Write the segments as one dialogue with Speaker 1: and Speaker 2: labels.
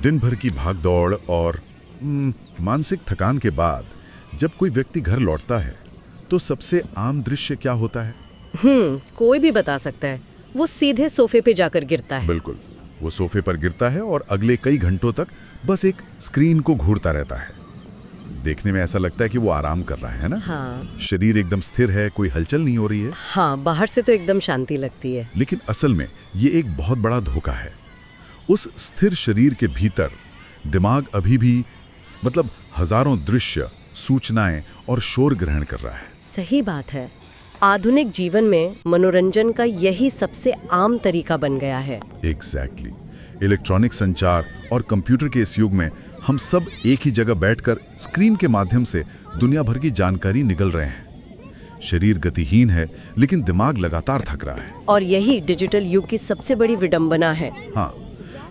Speaker 1: दिन भर की भागदौड़ और मानसिक थकान के बाद जब कोई व्यक्ति घर लौटता है तो सबसे आम दृश्य क्या होता है?
Speaker 2: कोई भी बता सकता है। वो सीधे सोफे पे जाकर गिरता है।
Speaker 1: बिल्कुल, वो सोफे पर गिरता है और अगले कई घंटों तक बस एक स्क्रीन को घूरता रहता है। देखने में ऐसा लगता है कि वो आराम कर रहा है ना?
Speaker 2: हाँ।
Speaker 1: शरीर एकदम स्थिर है, कोई हलचल नहीं हो रही है।
Speaker 2: हाँ, बाहर से तो एकदम शांति लगती है।
Speaker 1: लेकिन असल में ये एक बहुत बड़ा धोखा है। उस स्थिर शरीर के भीतर दिमाग अभी भी हजारों दृश्य, सूचनाएं और शोर ग्रहण कर रहा है।
Speaker 2: सही बात है। आधुनिक जीवन में मनोरंजन का यही सबसे आम तरीका बन गया है।
Speaker 1: एग्जैक्टली। इलेक्ट्रॉनिक संचार और कंप्यूटर के इस युग में हम सब एक ही जगह बैठकर स्क्रीन के माध्यम से दुनिया भर की जानकारी निगल रहे हैं। शरीर गतिहीन है लेकिन दिमाग लगातार थक रहा है।
Speaker 2: और यही डिजिटल युग की सबसे बड़ी विडंबना है।
Speaker 1: हाँ,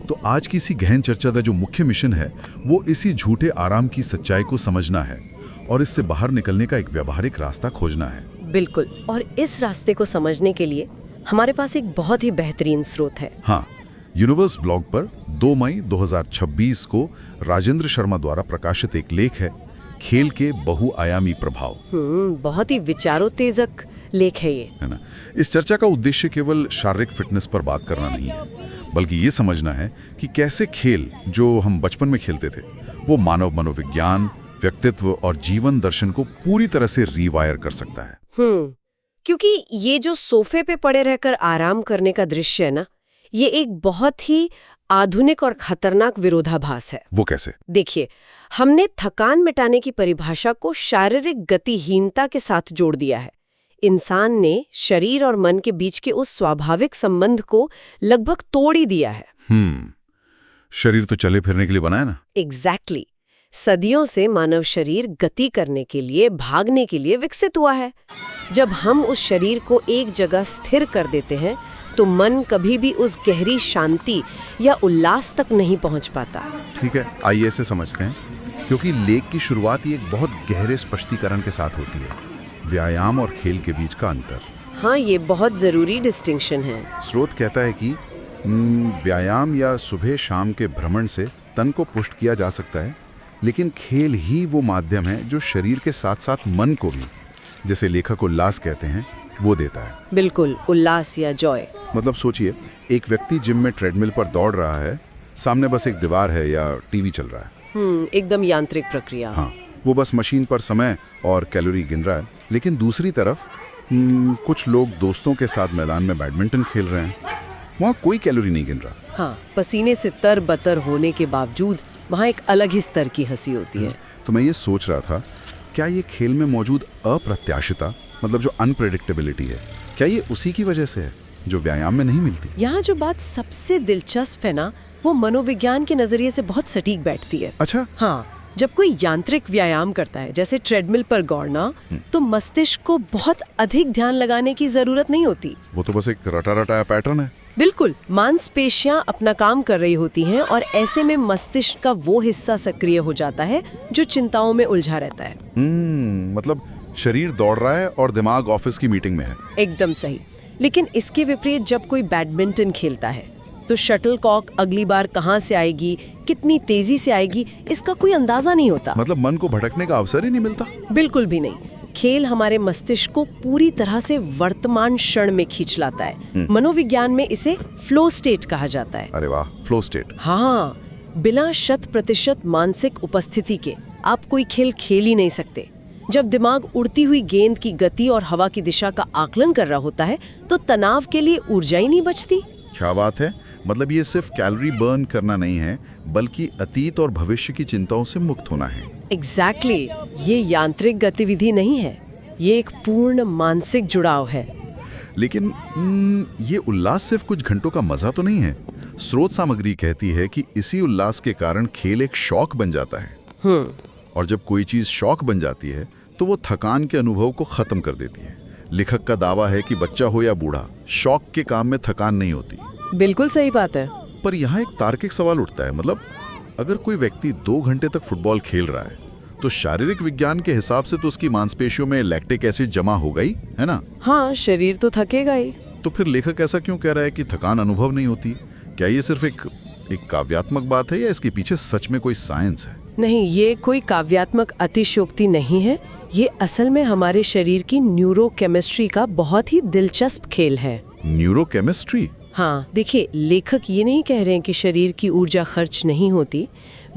Speaker 1: तो आज की इसी गहन चर्चा का जो मुख्य मिशन है वो इसी झूठे आराम की सच्चाई को समझना है और इससे बाहर निकलने का एक व्यावहारिक रास्ता खोजना है।
Speaker 2: बिल्कुल। और इस रास्ते को समझने के लिए हमारे पास एक बहुत ही बेहतरीन स्रोत है।
Speaker 1: हाँ, यूनिवर्स ब्लॉग पर 2 मई 2026 को राजेंद्र शर्मा द्वारा प्रकाशित एक लेख है, खेल के बहुआयामी प्रभाव।
Speaker 2: बहुत ही विचारोत्तेजक लेख है ये,
Speaker 1: है ना? इस चर्चा का उद्देश्य केवल शारीरिक फिटनेस पर बात करना नहीं है, बल्कि ये समझना है कि कैसे खेल जो हम बचपन में खेलते थे वो मानव मनोविज्ञान, व्यक्तित्व और जीवन दर्शन को पूरी तरह से रीवायर कर सकता है।
Speaker 2: क्योंकि ये जो सोफे पे पड़े रहकर आराम करने का दृश्य है ना, ये एक बहुत ही आधुनिक और खतरनाक विरोधाभास है।
Speaker 1: वो कैसे?
Speaker 2: देखिए, हमने थकान मिटाने की परिभाषा को शारीरिक गतिहीनता के साथ जोड़ दिया है। इंसान ने शरीर और मन के बीच के उस स्वाभाविक संबंध को लगभग तोड़ ही दिया है।
Speaker 1: शरीर तो चले फिरने के लिए बना है ना?
Speaker 2: एग्जैक्टली। सदियों से मानव शरीर गति करने के लिए, भागने के लिए विकसित हुआ है। जब हम उस शरीर को एक जगह स्थिर कर देते हैं तो मन कभी भी उस गहरी शांति या उल्लास तक नहीं पहुंच पाता।
Speaker 1: ठीक है, आइए इसे समझते हैं, क्योंकि लेख की शुरुआत ही एक बहुत गहरे स्पष्टीकरण के साथ होती है, व्यायाम और खेल के बीच का अंतर।
Speaker 2: हाँ, ये बहुत जरूरी डिस्टिंक्शन है।
Speaker 1: स्रोत कहता है कि व्यायाम या सुबह शाम के भ्रमण से तन को पुष्ट किया जा सकता है, लेकिन खेल ही वो माध्यम है जो शरीर के साथ साथ मन को भी, जैसे लेखक उल्लास कहते हैं, वो देता है।
Speaker 2: बिल्कुल, उल्लास या जॉय।
Speaker 1: सोचिए, एक व्यक्ति जिम में ट्रेडमिल पर दौड़ रहा है, सामने बस एक दीवार है या टीवी चल रहा है।
Speaker 2: एकदम यांत्रिक प्रक्रिया।
Speaker 1: हाँ, वो बस मशीन पर समय और कैलोरी गिन रहा है। लेकिन दूसरी तरफ कुछ लोग दोस्तों के साथ मैदान में बैडमिंटन खेल रहे हैं, वहाँ कोई कैलोरी नहीं गिन रहा।
Speaker 2: हाँ, पसीने से तरबतर होने के बावजूद वहाँ एक अलग ही स्तर की हंसी होती है।
Speaker 1: तो मैं ये सोच रहा था, क्या ये खेल में मौजूद अप्रत्याशिता, जो अनप्रेडिक्टेबिलिटी है, क्या ये उसी की वजह से है जो व्यायाम में नहीं मिलती?
Speaker 2: यहाँ जो बात सबसे दिलचस्प है ना, वो मनोविज्ञान के नजरिए से बहुत सटीक बैठती है।
Speaker 1: अच्छा?
Speaker 2: हाँ, जब कोई यांत्रिक व्यायाम करता है, जैसे ट्रेडमिल पर दौड़ना, तो मस्तिष्क को बहुत अधिक ध्यान लगाने की जरूरत नहीं होती।
Speaker 1: वो तो बस एक रटा रटाया पैटर्न है।
Speaker 2: बिल्कुल, मांसपेशियां अपना काम कर रही होती हैं और ऐसे में मस्तिष्क का वो हिस्सा सक्रिय हो जाता है जो चिंताओं में उलझा रहता है।
Speaker 1: शरीर दौड़ रहा है और दिमाग ऑफिस की मीटिंग में है।
Speaker 2: एकदम सही। लेकिन इसके विपरीत जब कोई बैडमिंटन खेलता है तो शटलकॉक अगली बार कहाँ से आएगी, कितनी तेजी से आएगी, इसका कोई अंदाजा नहीं होता।
Speaker 1: मन को भटकने का अवसर ही नहीं मिलता।
Speaker 2: बिल्कुल भी नहीं। खेल हमारे मस्तिष्क को पूरी तरह से वर्तमान क्षण में खींच लाता है। मनोविज्ञान में इसे फ्लो स्टेट कहा जाता है।
Speaker 1: अरे वाह, फ्लो स्टेट।
Speaker 2: हाँ, बिना 100% मानसिक उपस्थिति के आप कोई खेल खेल ही नहीं सकते। जब दिमाग उड़ती हुई गेंद की गति और हवा की दिशा का आकलन कर रहा होता है तो तनाव के लिए ऊर्जा ही नहीं बचती।
Speaker 1: क्या बात है! ये सिर्फ कैलोरी बर्न करना नहीं है, बल्कि अतीत और भविष्य की चिंताओं से मुक्त होना है।
Speaker 2: एग्जैक्टली। ये यांत्रिक गतिविधि नहीं है, ये एक पूर्ण मानसिक जुड़ाव है।
Speaker 1: लेकिन ये उल्लास सिर्फ कुछ घंटों का मजा तो नहीं है। स्रोत सामग्री कहती है कि इसी उल्लास के कारण खेल एक शौक बन जाता है। और जब कोई चीज शौक बन जाती है तो वो थकान के अनुभव को खत्म कर देती है। लेखक का दावा है कि बच्चा हो या बूढ़ा, शौक के काम में थकान नहीं होती।
Speaker 2: बिल्कुल सही बात है।
Speaker 1: पर यहाँ एक तार्किक सवाल उठता है, अगर कोई व्यक्ति 2 घंटे तक फुटबॉल खेल रहा है तो शारीरिक विज्ञान के हिसाब से तो उसकी मांसपेशियों में लैक्टिक एसिड जमा हो गई है ना?
Speaker 2: हाँ, शरीर तो थकेगा ही।
Speaker 1: तो फिर लेखक ऐसा क्यों कह रहा है कि थकान अनुभव नहीं होती? क्या ये सिर्फ एक एक काव्यात्मक बात है या इसके पीछे सच में कोई साइंस है?
Speaker 2: नहीं, ये कोई काव्यात्मक अतिशयोक्ति नहीं है। ये असल में हमारे शरीर की न्यूरोकेमिस्ट्री का बहुत ही दिलचस्प खेल है।
Speaker 1: न्यूरोकेमिस्ट्री?
Speaker 2: हाँ, देखिए, लेखक ये नहीं कह रहे हैं कि शरीर की ऊर्जा खर्च नहीं होती।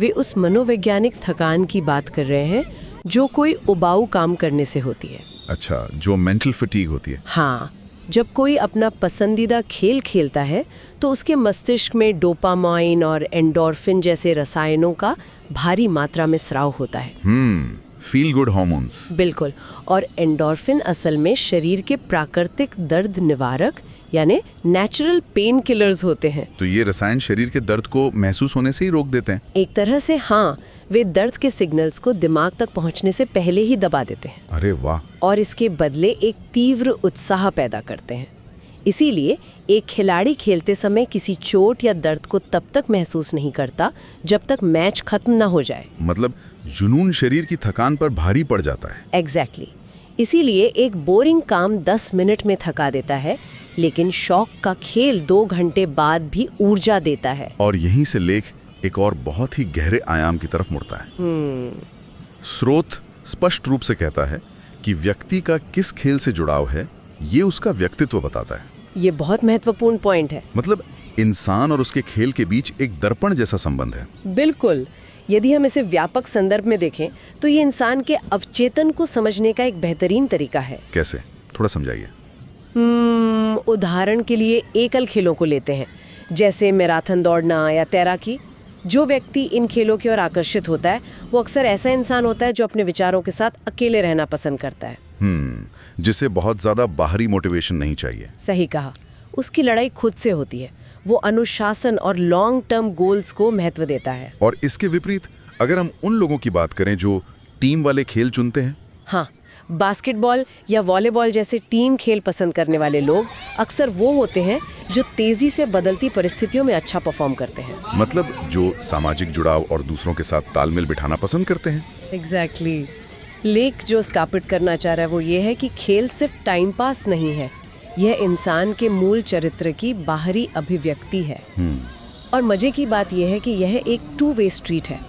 Speaker 2: वे उस मनोवैज्ञानिक थकान की बात कर रहे हैं जो कोई उबाऊ काम करने से होती है।
Speaker 1: अच्छा, जो मेंटल फटीग होती है।
Speaker 2: हाँ, जब कोई अपना पसंदीदा खेल खेलता है तो उसके मस्तिष्क में डोपामाइन और एंडोर्फिन जैसे रसायनों का भारी मात्रा में स्राव होता है।
Speaker 1: Feel good hormones.
Speaker 2: बिल्कुल। और एंडोर्फिन असल में शरीर के प्राकृतिक दर्द निवारक यानी नेचुरल पेन किलर्स होते हैं।
Speaker 1: तो ये रसायन शरीर के दर्द को महसूस होने से ही रोक देते हैं?
Speaker 2: एक तरह से हाँ, वे दर्द के सिग्नल्स को दिमाग तक पहुंचने से पहले ही दबा देते हैं।
Speaker 1: अरे वाह।
Speaker 2: और इसके बदले एक तीव्र उत्साह पैदा करते हैं। इसीलिए एक खिलाड़ी खेलते समय किसी चोट या दर्द को तब तक महसूस नहीं करता जब तक मैच खत्म न हो जाए।
Speaker 1: मतलब जुनून शरीर की थकान पर भारी पड़ जाता है।
Speaker 2: एग्जैक्टली। इसीलिए एक बोरिंग काम 10 मिनट में थका देता है, लेकिन शौक का खेल 2 घंटे बाद भी ऊर्जा देता है।
Speaker 1: और यहीं से लेख एक और बहुत ही गहरे आयाम की तरफ मुड़ता है। स्रोत स्पष्ट रूप से कहता है कि व्यक्ति का किस खेल से जुड़ाव है, ये उसका व्यक्तित्व बताता है।
Speaker 2: ये बहुत महत्वपूर्ण पॉइंट है।
Speaker 1: मतलब इंसान और उसके खेल के बीच एक दर्पण जैसा संबंध है।
Speaker 2: बिल्कुल। यदि हम इसे व्यापक संदर्भ में देखें तो ये इंसान के अवचेतन को समझने का एक बेहतरीन तरीका है।
Speaker 1: कैसे? थोड़ा समझाइए।
Speaker 2: उदाहरण के लिए एकल खेलों को लेते हैं, जैसे मैराथन दौड़ना या तैराकी। जो व्यक्ति इन खेलों की ओर आकर्षित होता है वो अक्सर ऐसा इंसान होता है जो अपने विचारों के साथ अकेले रहना पसंद करता है।
Speaker 1: जिसे बहुत ज्यादा बाहरी मोटिवेशन नहीं चाहिए।
Speaker 2: सही कहा। उसकी लड़ाई खुद से होती है। वो अनुशासन और लॉन्ग टर्म गोल्स को महत्व देता है।
Speaker 1: और इसके विपरीत अगर हम उन लोगों की बात करें जो टीम वाले खेल चुनते हैं।
Speaker 2: हाँ, बास्केटबॉल या वॉलीबॉल जैसे टीम खेल पसंद करने वाले लोग अक्सर वो होते हैं जो तेजी से बदलती परिस्थितियों में अच्छा परफॉर्म करते हैं।
Speaker 1: मतलब जो सामाजिक जुड़ाव और दूसरों के साथ तालमेल बिठाना पसंद करते हैं।
Speaker 2: एग्जैक्टली। लेख जो स्थापित करना चाह रहा है वो ये है कि खेल सिर्फ टाइम पास नहीं है, यह इंसान के मूल चरित्र की बाहरी अभिव्यक्ति है। और मजे की बात यह है कि यह एक 2 वे स्ट्रीट है।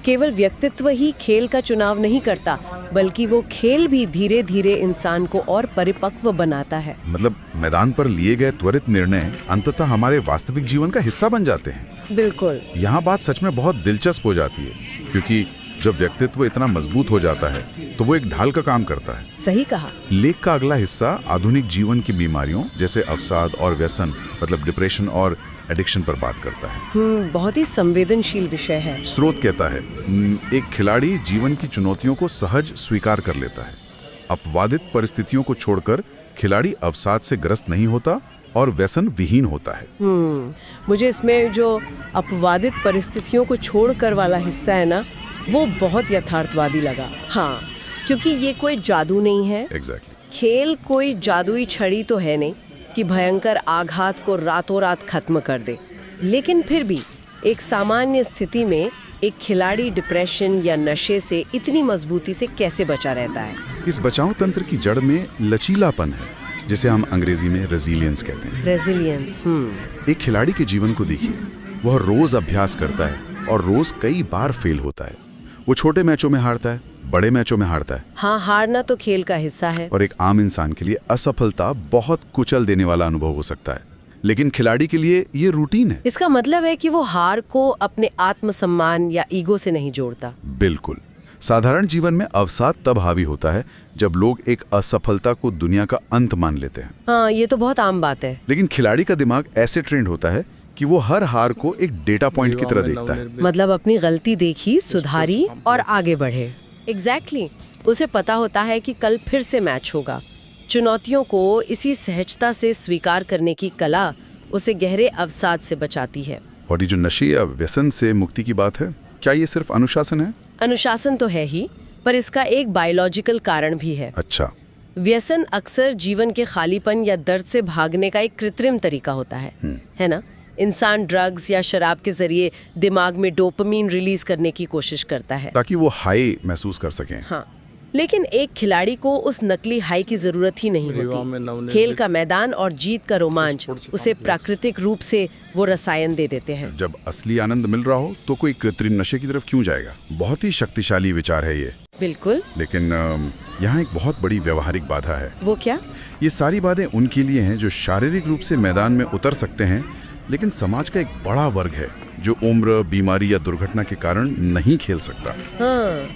Speaker 2: केवल व्यक्तित्व ही खेल का चुनाव नहीं करता, बल्कि वो खेल भी धीरे धीरे इंसान को और परिपक्व बनाता है। मतलब
Speaker 1: मैदान पर लिए गए त्वरित निर्णय अंततः हमारे वास्तविक जीवन का हिस्सा बन जाते हैं।
Speaker 2: बिल्कुल।
Speaker 1: यहाँ बात सच में बहुत दिलचस्प हो जाती है, क्योंकि जब व्यक्तित्व इतना मजबूत हो जाता है तो वो एक ढाल का काम करता है।
Speaker 2: सही कहा।
Speaker 1: लेख का अगला हिस्सा आधुनिक जीवन की बीमारियों जैसे अवसाद और व्यसन, मतलब डिप्रेशन और एडिक्शन पर बात करता है।
Speaker 2: बहुत ही संवेदनशील विषय है।
Speaker 1: स्रोत कहता है एक खिलाड़ी जीवन की चुनौतियों को सहज स्वीकार कर लेता है। अपवादित परिस्थितियों को छोड़कर खिलाड़ी अवसाद से ग्रस्त नहीं होता और व्यसन विहीन होता है।
Speaker 2: मुझे इसमें जो अपवादित परिस्थितियों को छोड़कर वाला हिस्सा है ना, वो बहुत यथार्थवादी लगा। हाँ, क्योंकि ये कोई जादू नहीं है।
Speaker 1: एग्जैक्टली।
Speaker 2: खेल कोई जादुई छड़ी तो है नहीं कि भयंकर आघात को रातों रात खत्म कर दे, लेकिन फिर भी एक सामान्य स्थिति में एक खिलाड़ी डिप्रेशन या नशे से इतनी मजबूती से कैसे बचा रहता है।
Speaker 1: इस बचाव तंत्र की जड़ में लचीलापन है, जिसे हम अंग्रेजी में रेजिलियंस कहते हैं।
Speaker 2: रेजिलियंस।
Speaker 1: एक खिलाड़ी के जीवन को देखिए, वह रोज अभ्यास करता है और रोज कई बार फेल होता है। वो छोटे मैचों में हारता है, बड़े मैचों में हारता है।
Speaker 2: हाँ, हारना तो खेल का हिस्सा है।
Speaker 1: और एक आम इंसान के लिए असफलता बहुत कुचल देने वाला अनुभव हो सकता है, लेकिन खिलाड़ी के लिए ये रूटीन है।
Speaker 2: इसका मतलब है कि वो हार को अपने आत्मसम्मान या ईगो से नहीं जोड़ता।
Speaker 1: बिल्कुल। साधारण जीवन में अवसाद तब हावी होता है जब लोग एक असफलता को दुनिया का अंत मान लेते हैं।
Speaker 2: हाँ, ये तो बहुत आम बात है।
Speaker 1: लेकिन खिलाड़ी का दिमाग ऐसे ट्रेंड होता है कि वो हर हार को एक डेटा पॉइंट की तरह देखता है।
Speaker 2: मतलब अपनी गलती देखी, सुधारी और आगे बढ़े। एग्जैक्टली। उसे पता होता है कि कल फिर से मैच होगा। चुनौतियों को इसी सहजता से स्वीकार करने की कला उसे गहरे अवसाद से बचाती है।
Speaker 1: और ये जो नशे या व्यसन से मुक्ति की बात है, क्या ये सिर्फ अनुशासन है?
Speaker 2: अनुशासन तो है ही, पर इसका एक बायोलॉजिकल कारण भी है।
Speaker 1: अच्छा।
Speaker 2: व्यसन अक्सर जीवन के खालीपन या दर्द से भागने का एक कृत्रिम तरीका होता है ना? इंसान ड्रग्स या शराब के जरिए दिमाग में डोपामीन रिलीज करने की कोशिश करता है
Speaker 1: ताकि वो हाई महसूस कर सकें।
Speaker 2: हाँ, लेकिन एक खिलाड़ी को उस नकली हाई की जरूरत ही नहीं होती। खेल का मैदान और जीत का रोमांच उसे प्राकृतिक रूप से वो रसायन दे देते हैं।
Speaker 1: जब असली आनंद मिल रहा हो तो कोई कृत्रिम नशे की तरफ क्यों जाएगा? बहुत ही शक्तिशाली विचार है ये।
Speaker 2: बिल्कुल।
Speaker 1: लेकिन यहाँ एक बहुत बड़ी व्यवहारिक बाधा है।
Speaker 2: वो क्या?
Speaker 1: ये सारी बातें उनके लिए हैं जो शारीरिक रूप से मैदान में उतर सकते हैं, लेकिन समाज का एक बड़ा वर्ग है जो उम्र, बीमारी या दुर्घटना के कारण नहीं खेल सकता।
Speaker 2: हाँ,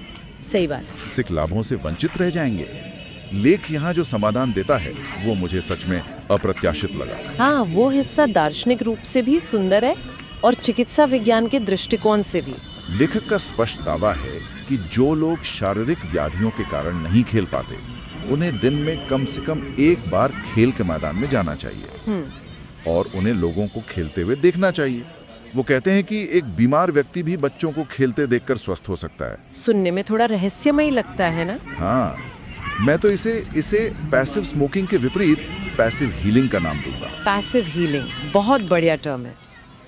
Speaker 2: सही बात।
Speaker 3: सिख लाभों से वंचित रह जाएंगे। लेख यहाँ जो समाधान देता है वो मुझे सच में अप्रत्याशित लगा।
Speaker 2: हाँ, वो हिस्सा दार्शनिक रूप से भी सुंदर है और चिकित्सा विज्ञान के दृष्टिकोण से भी।
Speaker 3: लेखक का स्पष्ट दावा है कि जो लोग शारीरिक व्याधियों के कारण नहीं खेल पाते, उन्हें दिन में कम से कम एक बार खेल के मैदान में जाना चाहिए और उन्हें लोगों को खेलते हुए देखना चाहिए। वो कहते हैं कि एक बीमार व्यक्ति भी बच्चों को खेलते देखकर स्वस्थ हो सकता है।
Speaker 2: सुनने में थोड़ा रहस्यमय लगता है ना?
Speaker 3: हाँ, मैं तो इसे पैसिव स्मोकिंग के विपरीत पैसिव हीलिंग का नाम दूंगा।
Speaker 2: पैसिव हीलिंग बहुत बढ़िया टर्म है।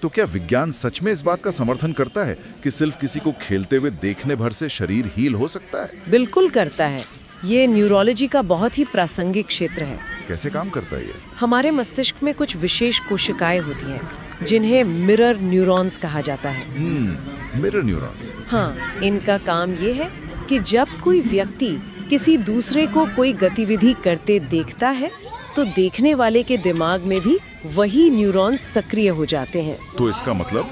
Speaker 3: तो क्या विज्ञान सच में इस बात का समर्थन करता है कि सिर्फ किसी को खेलते हुए देखने भर से शरीर हील हो सकता है?
Speaker 2: बिल्कुल करता है। ये न्यूरोलॉजी का बहुत ही प्रासंगिक क्षेत्र है।
Speaker 3: कैसे काम करता है ये?
Speaker 2: हमारे मस्तिष्क में कुछ विशेष कोशिकाएं होती हैं जिन्हें मिरर न्यूरॉन्स कहा जाता है।
Speaker 3: Mirror neurons.
Speaker 2: हाँ, इनका काम ये है कि जब कोई व्यक्ति किसी दूसरे को कोई गतिविधि करते देखता है तो देखने वाले के दिमाग में भी वही न्यूरॉन्स सक्रिय हो जाते हैं।
Speaker 3: तो इसका मतलब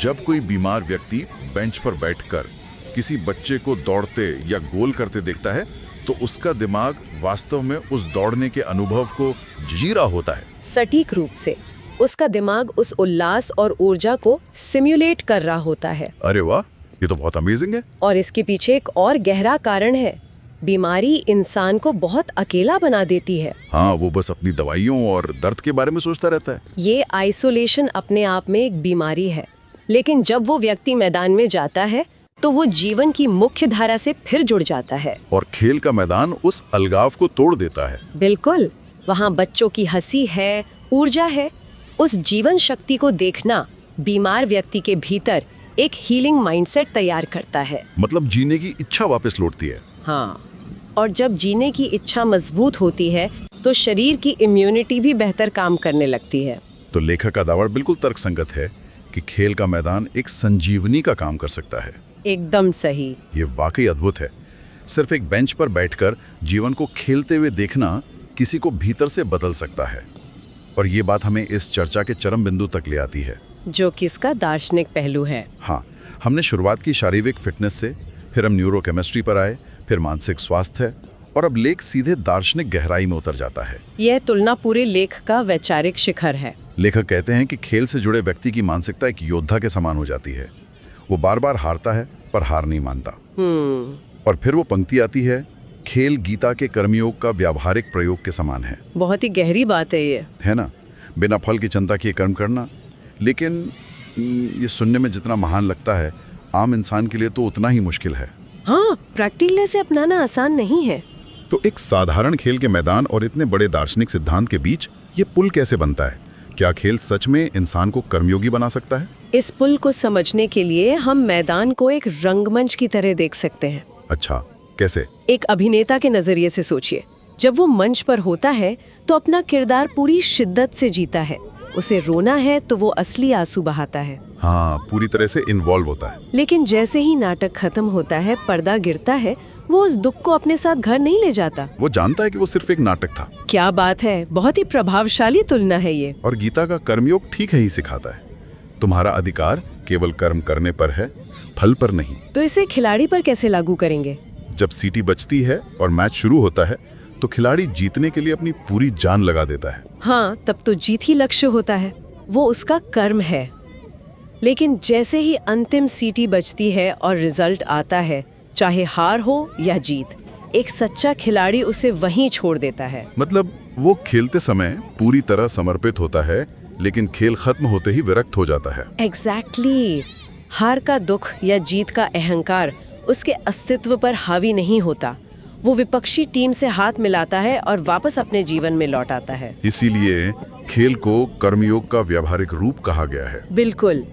Speaker 3: जब कोई बीमार व्यक्ति बेंच पर बैठकर किसी बच्चे को दौड़ते या गोल करते देखता है तो उसका दिमाग वास्तव में उस दौड़ने के अनुभव को जी रहा होता है।
Speaker 2: सटीक रूप से उसका दिमाग उस उल्लास और ऊर्जा को सिम्युलेट कर रहा होता है।
Speaker 1: अरे वाह, ये तो बहुत अमेजिंग है।
Speaker 2: और इसके पीछे एक और गहरा कारण है। बीमारी इंसान को बहुत अकेला बना देती है।
Speaker 1: हाँ, वो बस अपनी दवाइयों और दर्द के बारे में सोचता रहता है।
Speaker 2: ये आइसोलेशन अपने आप में एक बीमारी है, लेकिन जब वो व्यक्ति मैदान में जाता है तो वो जीवन की मुख्य धारा से फिर जुड़ जाता है।
Speaker 1: और खेल का मैदान उस अलगाव को तोड़ देता है।
Speaker 2: बिल्कुल, वहाँ बच्चों की हंसी है, ऊर्जा है। उस जीवन शक्ति को देखना बीमार व्यक्ति के भीतर एक हीलिंग माइंडसेट तैयार करता है।
Speaker 1: मतलब जीने की इच्छा वापस लौटती है।
Speaker 2: हाँ, और जब जीने की इच्छा मजबूत होती है तो शरीर की इम्यूनिटी भी बेहतर काम करने लगती है।
Speaker 1: तो लेखक का दावा बिल्कुल तर्कसंगत है कि खेल का मैदान एक संजीवनी का काम कर सकता है।
Speaker 2: एकदम सही।
Speaker 1: ये वाकई अद्भुत है। सिर्फ एक बेंच पर बैठकर जीवन को खेलते हुए देखना किसी को भीतर से बदल सकता है। और ये बात हमें इस चर्चा के चरम बिंदु तक ले आती है,
Speaker 2: जो कि इसका दार्शनिक पहलू है।
Speaker 1: हाँ, हमने शुरुआत की शारीरिक फिटनेस से, फिर हम न्यूरोकेमिस्ट्री पर आए, फिर मानसिक स्वास्थ्य है, और अब लेख सीधे दार्शनिक गहराई में उतर जाता है।
Speaker 2: यह तुलना पूरे लेख का वैचारिक शिखर है।
Speaker 1: लेखक कहते हैं कि खेल से जुड़े व्यक्ति की मानसिकता एक योद्धा के समान हो जाती है। वो बार बार हारता है पर हार नहीं मानता। और फिर वो पंक्ति आती है, खेल गीता के कर्मयोग का व्यावहारिक प्रयोग के समान है।
Speaker 2: बहुत ही गहरी बात है ये,
Speaker 1: है ना? बिना फल की चिंता किए कर्म करना। लेकिन ये सुनने में जितना महान लगता है, आम इंसान के लिए तो उतना ही मुश्किल है।
Speaker 2: हाँ, प्रैक्टिकली से अपनाना आसान नहीं है।
Speaker 1: तो एक साधारण खेल के मैदान और इतने बड़े दार्शनिक सिद्धांत के बीच ये पुल कैसे बनता है? क्या खेल सच में इंसान को कर्मयोगी बना सकता है?
Speaker 2: इस पुल को समझने के लिए हम मैदान को एक रंगमंच की तरह देख सकते हैं।
Speaker 1: अच्छा, कैसे?
Speaker 2: एक अभिनेता के नजरिए से सोचिए। जब वो मंच पर होता है तो अपना किरदार पूरी शिद्दत से जीता है। उसे रोना है तो वो असली आंसू बहाता है।
Speaker 1: हाँ, पूरी तरह से इन्वॉल्व होता है।
Speaker 2: लेकिन जैसे ही नाटक खत्म होता है, पर्दा गिरता है, वो उस दुख को अपने साथ घर नहीं ले जाता।
Speaker 1: वो जानता है कि वो सिर्फ एक नाटक था।
Speaker 2: क्या बात है, बहुत ही प्रभावशाली तुलना है ये।
Speaker 1: और गीता का कर्मयोग ठीक है ही सिखाता है, तुम्हारा अधिकार केवल कर्म करने पर है, फल पर नहीं।
Speaker 2: तो इसे खिलाड़ी पर कैसे लागू करेंगे?
Speaker 1: जब सीटी बजती है और मैच शुरू होता है तो खिलाड़ी जीतने के लिए अपनी पूरी जान लगा देता है।
Speaker 2: हाँ, तब तो जीत ही लक्ष्य होता है, वो उसका कर्म है। लेकिन जैसे ही अंतिम सीटी बजती है और रिजल्ट आता है, चाहे हार हो या जीत, एक सच्चा खिलाड़ी उसे वहीं छोड़ देता है।
Speaker 1: मतलब वो खेलते समय पूरी तरह समर्पित होता है, लेकिन खेल खत्म होते ही विरक्त हो जाता है।
Speaker 2: एग्जैक्टली। हार का दुख या जीत का अहंकार उसके अस्तित्व पर हावी नहीं होता। वो विपक्षी टीम से हाथ मिलाता है और वापस अपने जीवन में लौट आता है।
Speaker 1: इसीलिए खेल को कर्मयोग का व्यावहारिक रूप कहा गया है।
Speaker 2: बिल्कुल।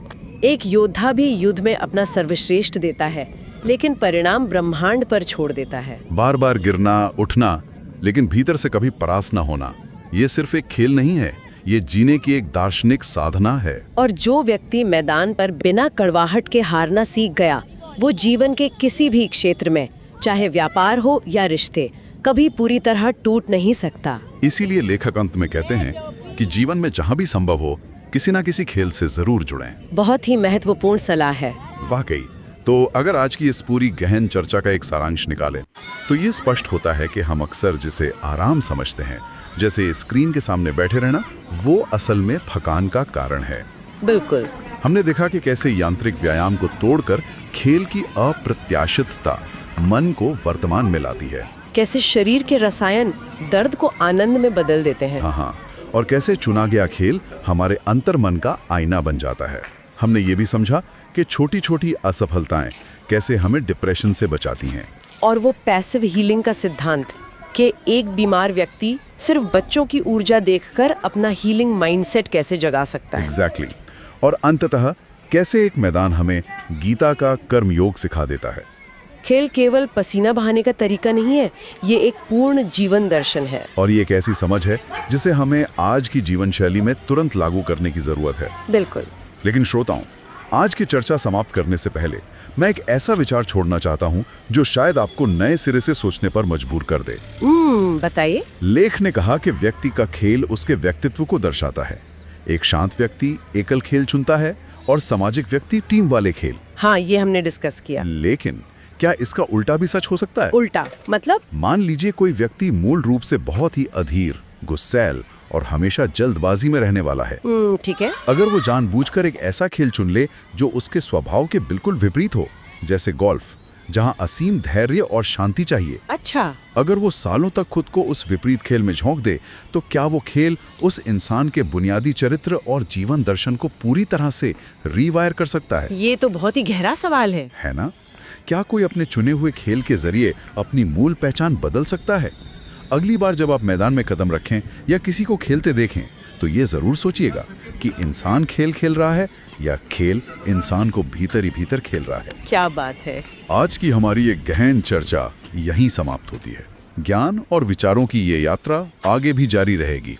Speaker 2: एक योद्धा भी युद्ध में अपना सर्वश्रेष्ठ देता है, लेकिन परिणाम ब्रह्मांड पर छोड़ देता है।
Speaker 1: बार बार गिरना, उठना, लेकिन भीतर से कभी परास न होना, ये सिर्फ एक खेल नहीं है, ये जीने की एक दार्शनिक साधना है।
Speaker 2: और जो व्यक्ति मैदान पर बिना कड़वाहट के हारना सीख गया, वो जीवन के किसी भी क्षेत्र में, चाहे व्यापार हो या रिश्ते, कभी पूरी तरह टूट नहीं सकता।
Speaker 1: इसीलिए लेखक अंत में कहते हैं कि जीवन में जहां भी संभव हो, किसी ना किसी खेल से जरूर जुड़ें।
Speaker 2: बहुत ही महत्वपूर्ण सलाह है।
Speaker 1: वाकई। तो अगर आज की इस पूरी गहन चर्चा का एक सारांश निकालें, तो ये स्पष्ट होता है कि हम अक्सर जिसे आराम समझते हैं, जैसे स्क्रीन के सामने बैठे रहना, वो असल में थकान का कारण है।
Speaker 2: बिल्कुल।
Speaker 1: हमने देखा कि कैसे यांत्रिक व्यायाम को तोड़कर खेल की अप्रत्याशितता मन को वर्तमान में लाती है।
Speaker 2: कैसे शरीर के रसायन दर्द को आनंद में बदल देते हैं।
Speaker 1: हाँ, और कैसे चुना गया खेल हमारे अंतर्मन का आईना बन जाता है। हमने ये भी समझा कि छोटी छोटी असफलताएं कैसे हमें डिप्रेशन से बचाती हैं।
Speaker 2: और वो पैसिव हीलिंग का सिद्धांत कि एक बीमार व्यक्ति सिर्फ बच्चों की ऊर्जा देखकर अपना हीलिंग माइंडसेट कैसे जगा सकता है।
Speaker 1: एग्जैक्टली। और अंततः कैसे एक मैदान हमें गीता का कर्म योग सिखा देता है।
Speaker 2: खेल केवल पसीना बहाने का तरीका नहीं है, ये एक पूर्ण जीवन दर्शन है।
Speaker 1: और ये एक ऐसी समझ है जिसे हमें आज की जीवन शैली में तुरंत लागू करने की जरूरत है।
Speaker 2: बिल्कुल।
Speaker 1: लेकिन श्रोताओं, आज की चर्चा समाप्त करने से पहले मैं एक ऐसा विचार छोड़ना चाहता हूं जो शायद आपको नए सिरे से सोचने पर मजबूर कर दे।
Speaker 2: बताइए।
Speaker 1: लेख ने कहा कि व्यक्ति का खेल उसके व्यक्तित्व को दर्शाता है। एक शांत व्यक्ति एकल खेल चुनता है और सामाजिक व्यक्ति टीम वाले खेल।
Speaker 2: हाँ, ये हमने डिस्कस किया।
Speaker 1: लेकिन क्या इसका उल्टा भी सच हो सकता है?
Speaker 2: उल्टा मतलब?
Speaker 1: मान लीजिए कोई व्यक्ति मूल रूप से बहुत ही अधीर, गुस्सैल और हमेशा जल्दबाजी में रहने वाला है।
Speaker 2: ठीक है।
Speaker 1: अगर वो जानबूझकर एक ऐसा खेल चुन ले जो उसके स्वभाव के बिल्कुल विपरीत हो, जैसे गोल्फ, जहां असीम धैर्य और शांति चाहिए।
Speaker 2: अच्छा।
Speaker 1: अगर वो सालों तक खुद को उस विपरीत खेल में झोंक दे, तो क्या वो खेल उस इंसान के बुनियादी चरित्र और जीवन दर्शन को पूरी तरह से रीवायर कर सकता है?
Speaker 2: ये तो बहुत ही गहरा सवाल है
Speaker 1: ना? क्या कोई अपने चुने हुए खेल के जरिए अपनी मूल पहचान बदल सकता है? अगली बार जब आप मैदान में कदम रखें या किसी को खेलते देखें, तो ये जरूर सोचिएगा कि इंसान खेल खेल रहा है या खेल इंसान को भीतर ही भीतर खेल रहा है।
Speaker 2: क्या बात है।
Speaker 1: आज की हमारी ये गहन चर्चा यहीं समाप्त होती है। ज्ञान और विचारों की ये यात्रा आगे भी जारी रहेगी।